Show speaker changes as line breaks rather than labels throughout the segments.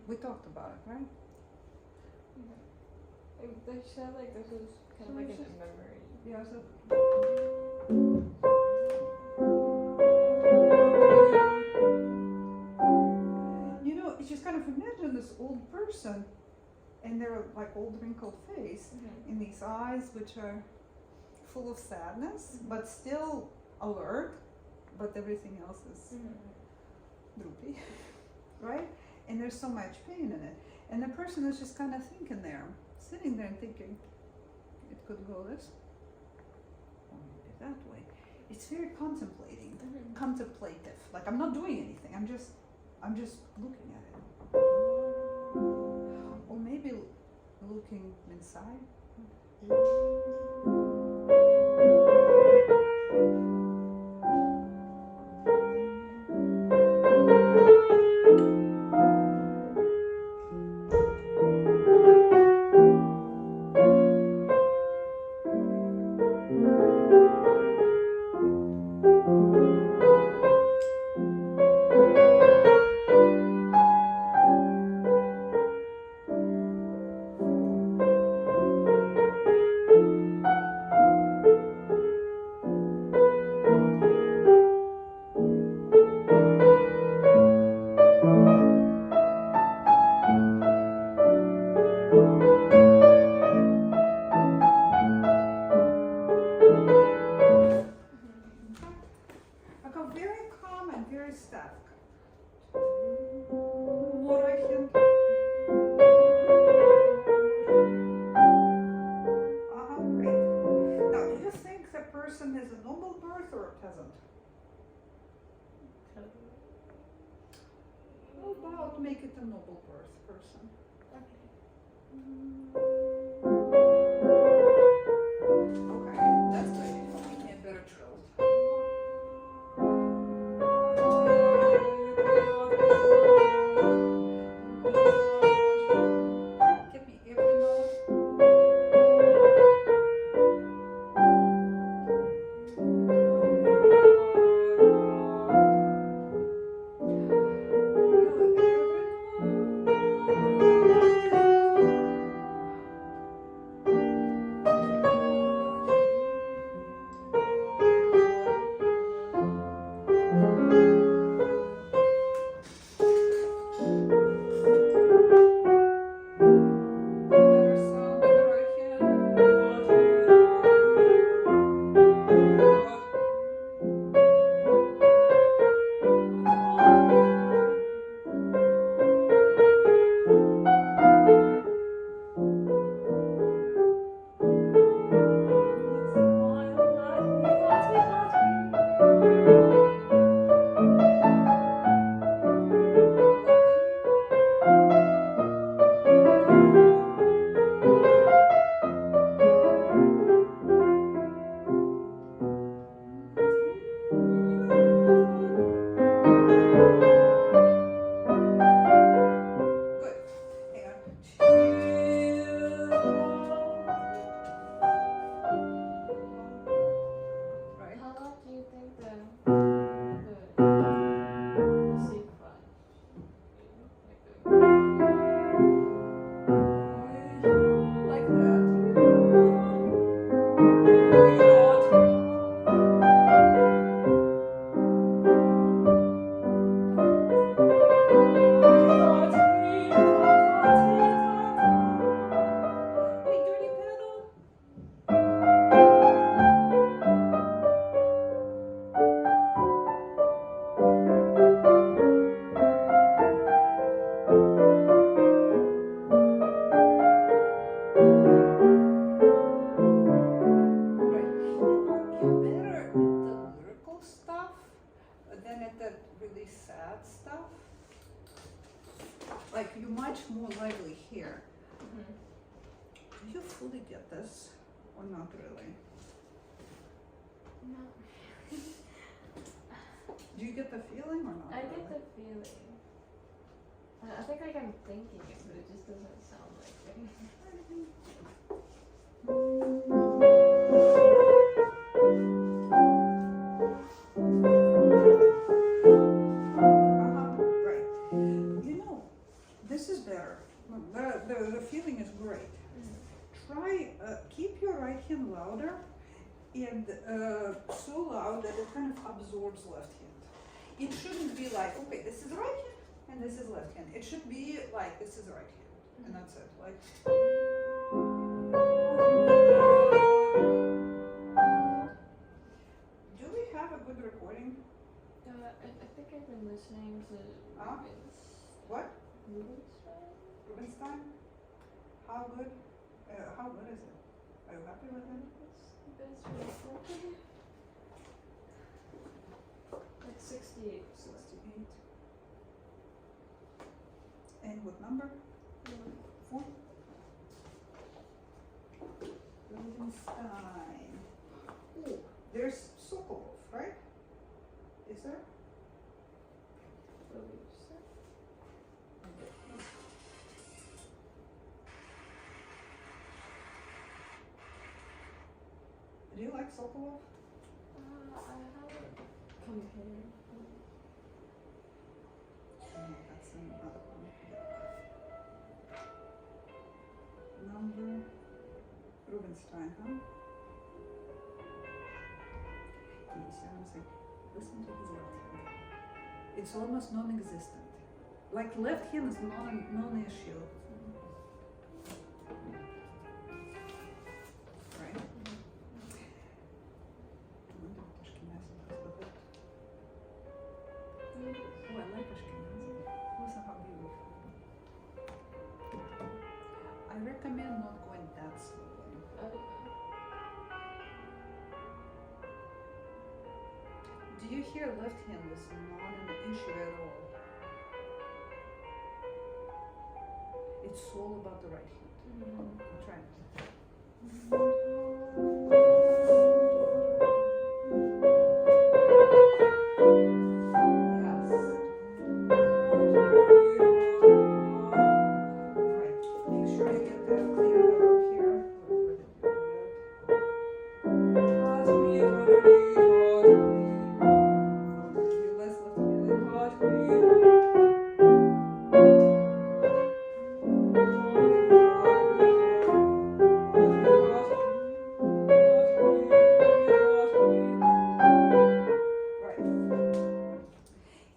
We talked about it, right?
They said like this was kind of like a memory.
Yeah, so you know, you just kind of imagine this old person and their like old wrinkled face and these eyes which are full of sadness but still alert, but everything else is droopy, right? And there's so much pain in it. And the person is just kind of thinking there, sitting there and thinking, it could go this or maybe that way. It's very contemplative. Like I'm not doing anything. I'm just looking at it. Or maybe looking inside. I got very calm and very static. Мурахин. Great. Now, do you think the person has a noble birth or a peasant? How about make it a noble birth person? Okay, that's good. Give me a better trill. Give me every note. Better sound in the right Good. Hang on. Right.
How long do you think the sequence?
Like that. Wait, dirty pedal. Right. You're better at the lyrical stuff than at the really sad stuff. Like you're much more lively here. Do you fully get this or not really?
No.
Do you get the feeling or not?
I
really?
get the feeling. I think like I'm thinking it, but it just doesn't sound like
Right. You know, This is better. The feeling is great. Try, keep your right hand louder and so loud that it kind of absorbs left hand. It shouldn't be like, okay, this is right hand and this is left hand. It should be like, this is right hand and that's it. Like. Do we have a good recording?
I think I've been listening to
Huh? What?
Rubinstein?
Rubinstein? How good? How good is it? Are you happy with it?
It's the best recording. Like 68.
68. And what number? 4? Rubinstein. Oh, there's Sokolov, right? Is there?
Rubinstein?
Do you like Sokolov?
I haven't compared.
No, that's another one. Number Rubinstein, huh? Yes, honestly, listen to his left hand. It's almost non-existent. Like left hand is non-issue. Right? I wonder what Ashkenazi does with it. Oh, I like Ashkenazi. Who's a hobby with? I recommend not going that slowly. Do you hear left hand is not an issue at all? It's all about the right hand. I'm trying. Right. Make sure you get that clear up here. Where did you do that? You less left hand. Right.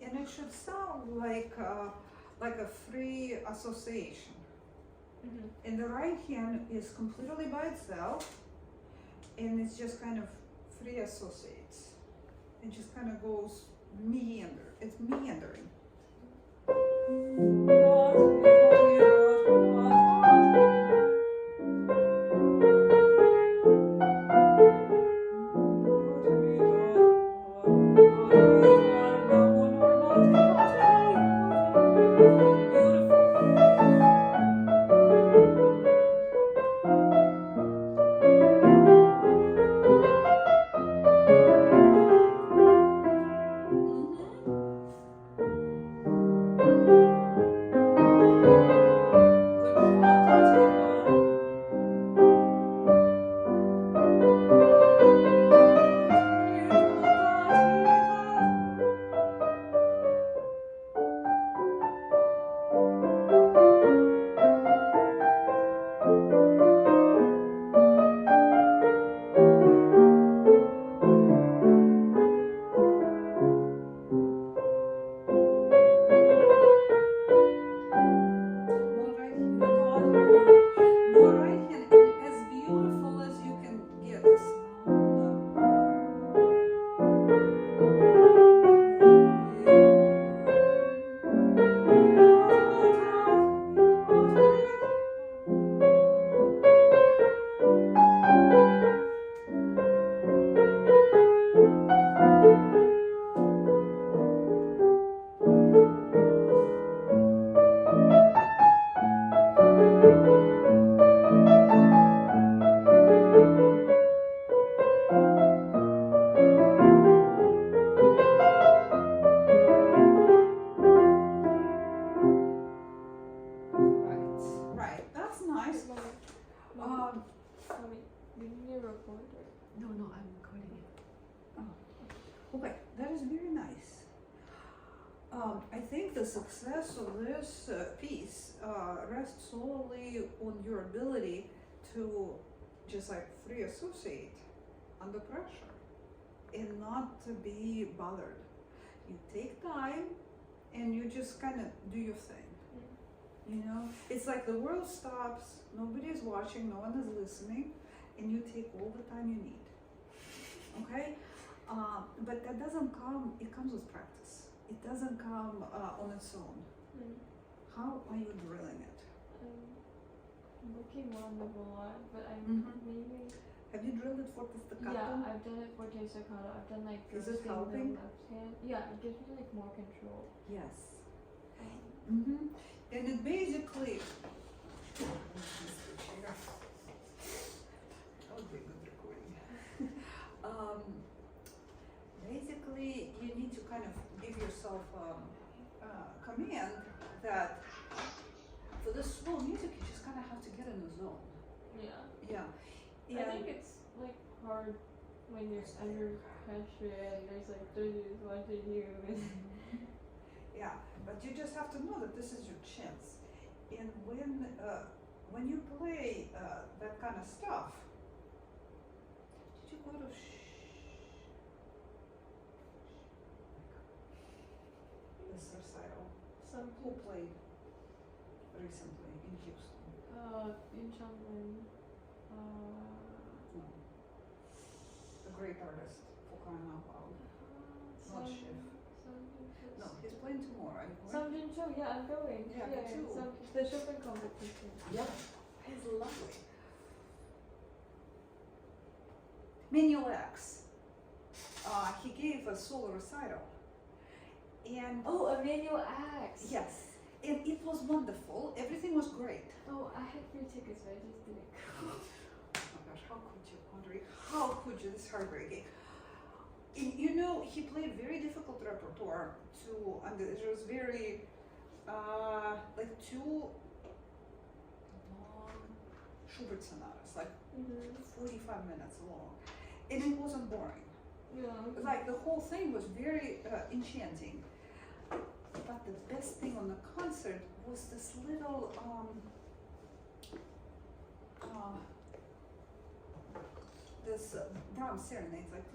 And it should sound like a free association. And the right hand is completely by itself, and it's just kind of free associates. It just kind of goes meander. It's meandering. More right hand, and as beautiful as you can get the sound. Right, that's nice.
Mommy, you need a recorder?
No, I'm recording it.
Okay, that is very nice. I think the success of this piece rests solely on your ability to just like free associate under pressure and not to be bothered. You take time and you just kind of do your thing. You know, it's like the world stops, nobody is watching, no one is listening, and you take all the time you need. Okay? But that doesn't come, it comes with practice. It doesn't come on its own. How are you drilling it?
I'm looking on the lot, but I'm maybe.
Have you drilled it for the staccato?
Yeah, I've done it for staccato. I've done like
Is it
roasting
helping?
the left hand. Yeah, it gives me like more control.
Yes. And it basically. That would be a good recording. Basically, you need to kind of give yourself command that for this slow music, you just kind of have to get in the zone.
Yeah.
Yeah.
I think it's like hard when you're under pressure and there's like judges watching you.
Yeah, but you just have to know that this is your chance. And when you play that kind of stuff, did you go to this recital? Who played recently in Houston?
In Champlain.
No. The great artist, for crying out loud. Not Schiff. No, he's playing tomorrow. Are you going?
Samjin Cho, yeah, I'm going.
Yeah, me too.
The Chopin competition.
Yeah, he's lovely. Manuel X. He gave a solo recital. And
Oh, Emmanuel Axe.
yes, and it was wonderful. Everything was great.
Oh, I had free tickets, but I just didn't go.
Oh my gosh, how could you, Audrey? How could you? This is heartbreaking. And, you know, he played very difficult repertoire too, and it was very, like two long Schubert sonatas, like 45 minutes long, and it wasn't boring.
Yeah.
Like the whole thing was very enchanting. But the best thing on the concert was this little this Brahms serenades, like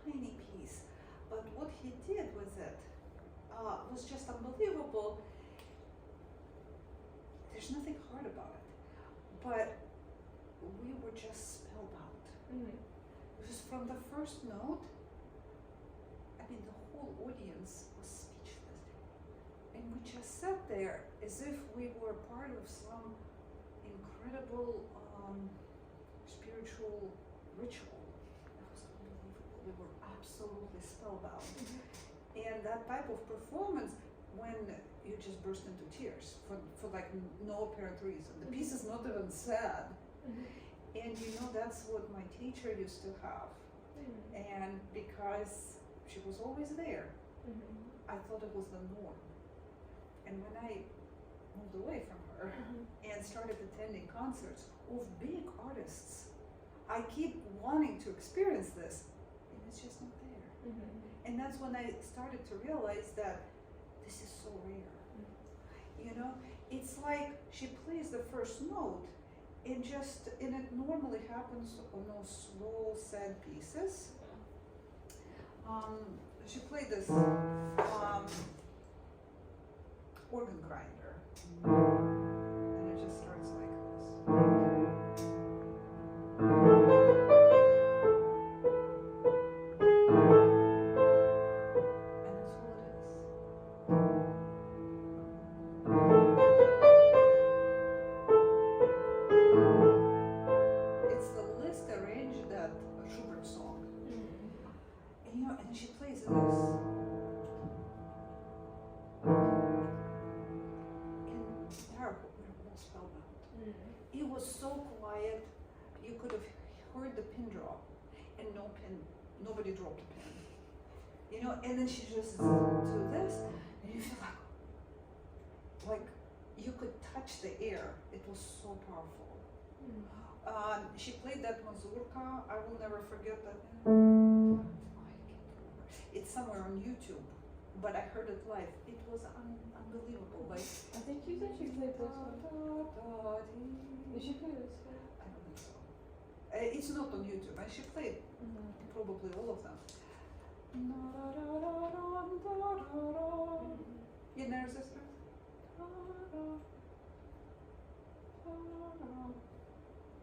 tiny piece. But what he did with it was just unbelievable. There's nothing hard about it, but we were just spellbound. Because from the first note, I mean, the whole audience was speechless. And we just sat there as if we were part of some incredible spiritual ritual. It was unbelievable. We were absolutely spellbound. And that type of performance, when you just burst into tears for like no apparent reason. The piece is not even sad. And you know, that's what my teacher used to have. And because she was always there, I thought it was the norm. And when I moved away from her and started attending concerts of big artists, I keep wanting to experience this, and it's just not there. And that's when I started to realize that this is so rare. You know, it's like she plays the first note, and it normally happens on those slow, sad pieces. She played this organ grinder, and it just starts like this. And that's all it is. It's the Liszt arranged that Schubert song. And you know, and she plays this. And we're all spellbound. It was so quiet, you could have heard the pin drop, and nobody dropped a pin. You know, and then she just to this, and you feel like you could touch the air. It was so powerful. She played that mazurka. I will never forget that. It's somewhere on YouTube, but I heard it live. It was unbelievable. Like
I think you said she played this one. Did she play this one?
I don't think so. It's not on YouTube. And she played probably all of them. You know, sister?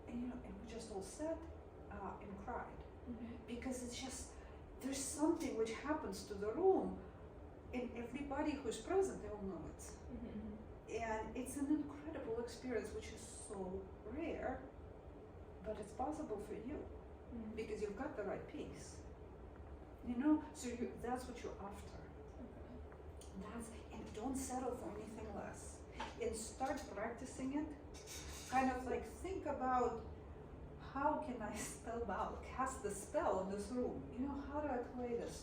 And you know, and we just all sat and cried because it's just there's something which happens to the room, and everybody who's present, they all know it. And it's an incredible experience, which is so rare, but it's possible for you because you've got the right piece. You know, so that's what you're after. And don't settle for anything less. And start practicing it. Kind of like think about how can I cast the spell in this room? You know, how do I play this?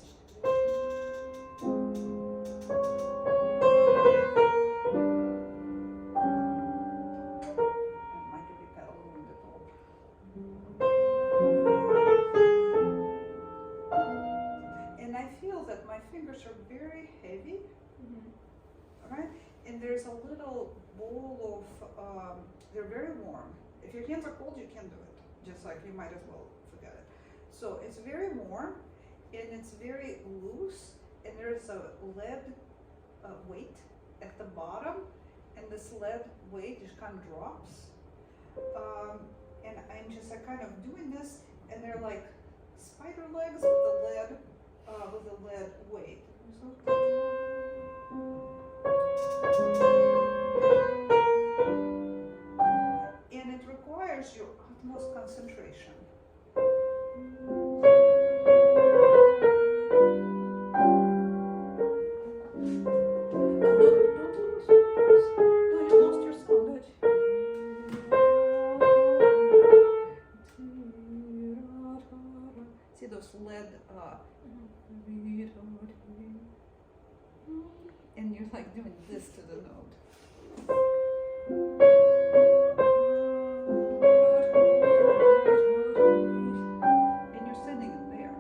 And I feel that my fingers are very heavy, right? And there's a little bowl of, they're very warm. If your hands are cold, you can't do it. Just like you might as well forget it. So it's very warm and it's very loose, and there's a lead weight at the bottom, and this lead weight just kind of drops. And I'm just kind of doing this, and they're like spider legs with the lead weight. And it requires your utmost concentration. You lost your sound. See those lead, and you're like doing this to the note. And you're sending it there.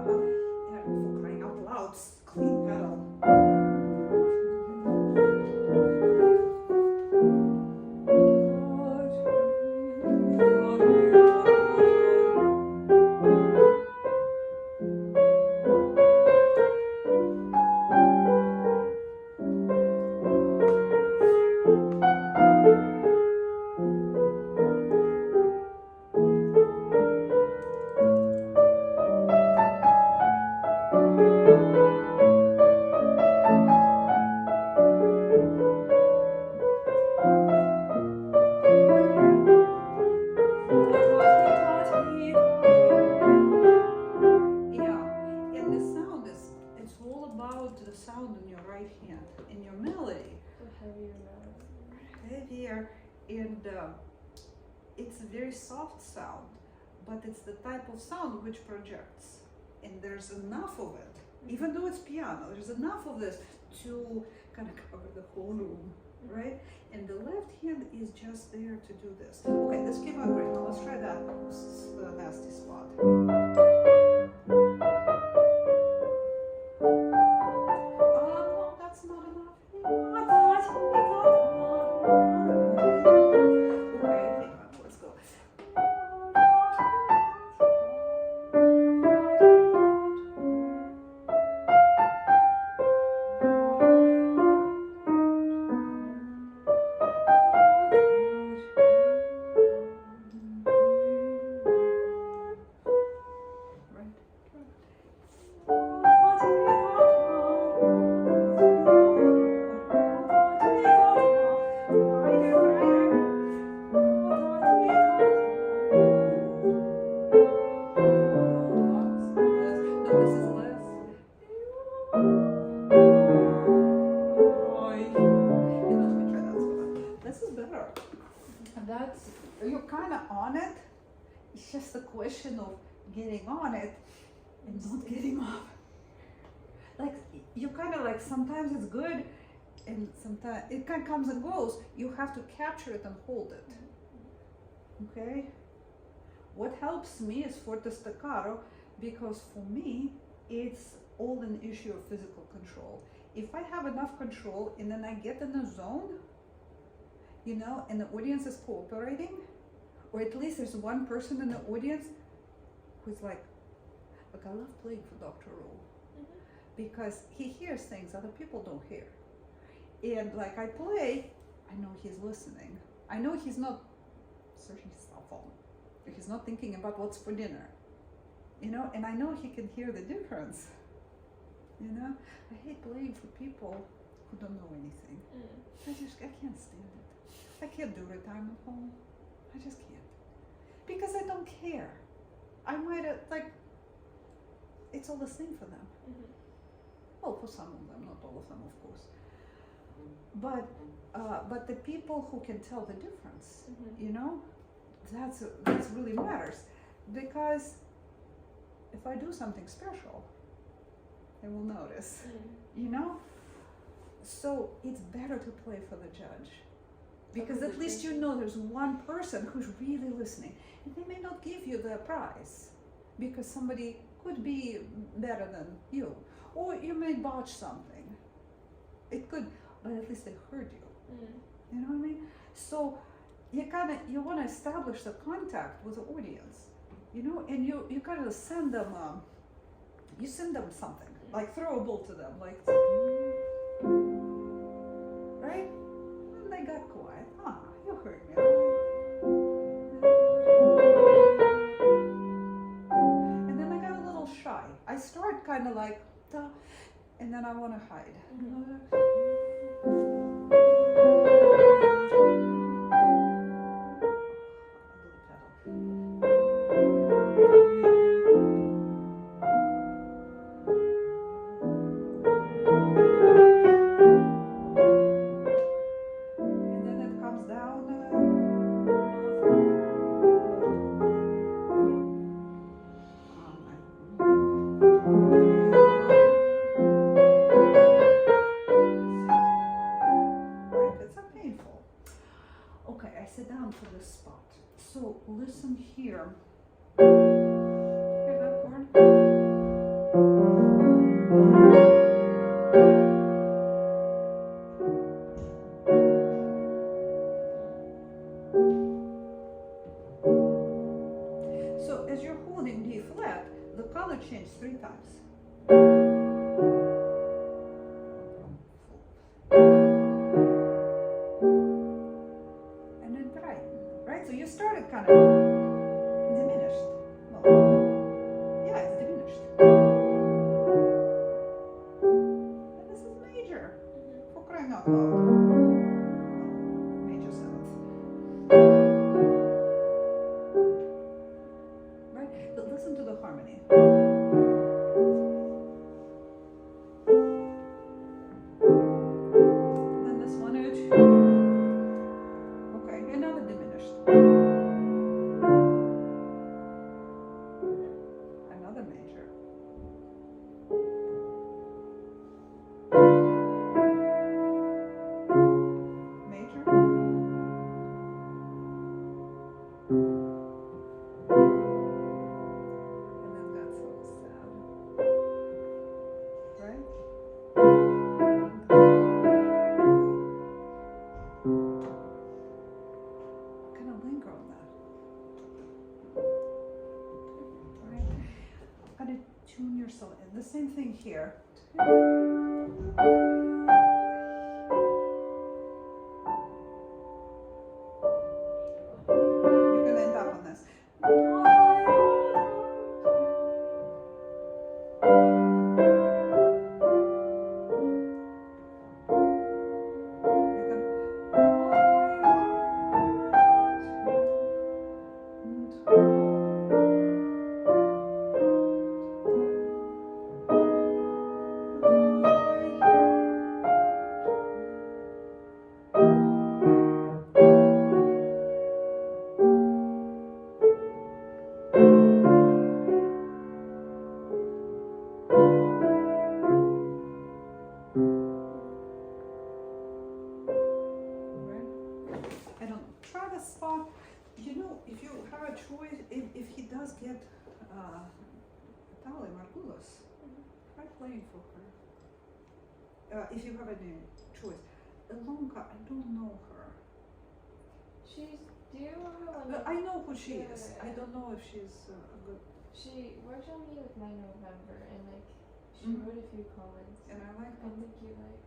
For crying out loud, clean pedal. Heavier, and it's a very soft sound, but it's the type of sound which projects, and there's enough of it, even though it's piano, there's enough of this to kind of cover the whole room, right? And the left hand is just there to do this. Okay, this came out great. Now let's try that. This is the nasty spot. No, that's not enough. You're kind of on it. It's just a question of getting on it and not getting off. Like you kind of like sometimes it's good and sometimes it kind of comes and goes. You have to capture it and hold it. Okay? What helps me is forte staccato, because for me, it's all an issue of physical control. If I have enough control and then I get in a zone, you know, and the audience is cooperating, or at least there's one person in the audience who's like, look, I love playing for Dr. Rule because he hears things other people don't hear. And like I play, I know he's listening. I know he's not searching his cell phone. He's not thinking about what's for dinner. You know, and I know he can hear the difference. You know, I hate playing for people who don't know anything. I can't stand it. I can't do retirement home. I just can't. Because I don't care. I might have, like, it's all the same for them. Well, for some of them, not all of them, of course. But the people who can tell the difference, you know, that's really matters. Because if I do something special, they will notice, you know? So it's better to play for the judge. Because at least you know there's one person who's really listening. And they may not give you the prize because somebody could be better than you. Or you may botch something. It could, but at least they heard you. You know what I mean? So you want to establish the contact with the audience, you know, and you kind of send them something, like throw a ball to them, like, right? And they got quiet. You heard me. And then I got a little shy. I start kind of like, and then I want to hide. Listen here. Hear that chord? So as you're holding D flat, the color changes 3 times. And then brighten, right? So you started kind of diminished. Well, yeah, it's diminished. And this is major. For crying out loud. Major 7th. Right? But listen to the harmony. Then this one edge. Okay, another diminished. Another major. Major. And then that's so sad. Right? Kind of linger on that. Right? Kind of tune yourself in. The same thing here. You're going to end up on this. get Natalia Margulis. Try playing for her. If you have any choice. Ilonka, I don't know her.
She's. Do you remember when?
I know who she is.
Yeah.
I don't know if she's a good.
She worked on Me with My November, and like she wrote a few comments.
And I like
I
her.
think you like.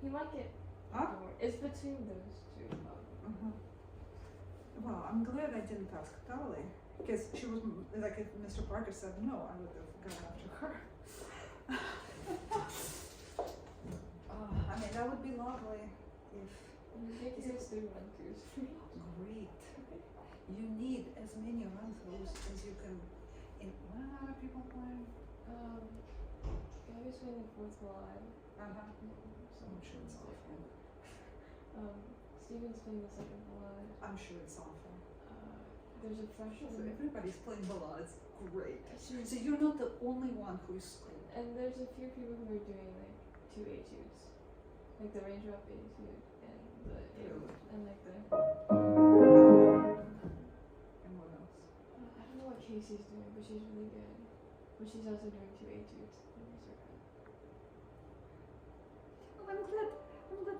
You like it.
Huh?
more. It's between those two.
Uh-huh. Well, I'm glad I didn't ask Tali, because she was like, if Mr. Parker said no, I would have gone after her. I mean, that would be lovely if.
You get to do run throughs.
Great. You need as many run-throughs as you can. When are people playing?
Gabby's playing the 4th of July.
So I'm sure it's awful.
Steven's playing the 2nd of July.
I'm sure it's awful.
There's a
So
freshman.
everybody's playing ballades. Great.
She's,
So you're not the only one who is screwed.
and there's a few people who are doing like 2 etudes. Like the raindrop etude and the
Really?
and like the
And what else?
I don't know what Casey's doing, but she's really good. But she's also doing 2 etudes in this regard.
Well, I'm glad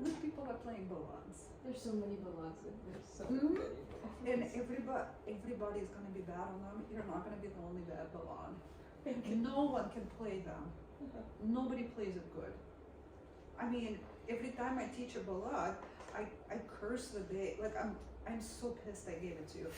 good people are playing ballades.
There's so many ballades and there's so
Mhm.
many
And
ballades.
everybody is gonna be bad on them. You're not gonna be the only bad ballad. No one can play them. Nobody plays it good. I mean, every time I teach a ballad, I curse the day. Like I'm so pissed I gave it to you.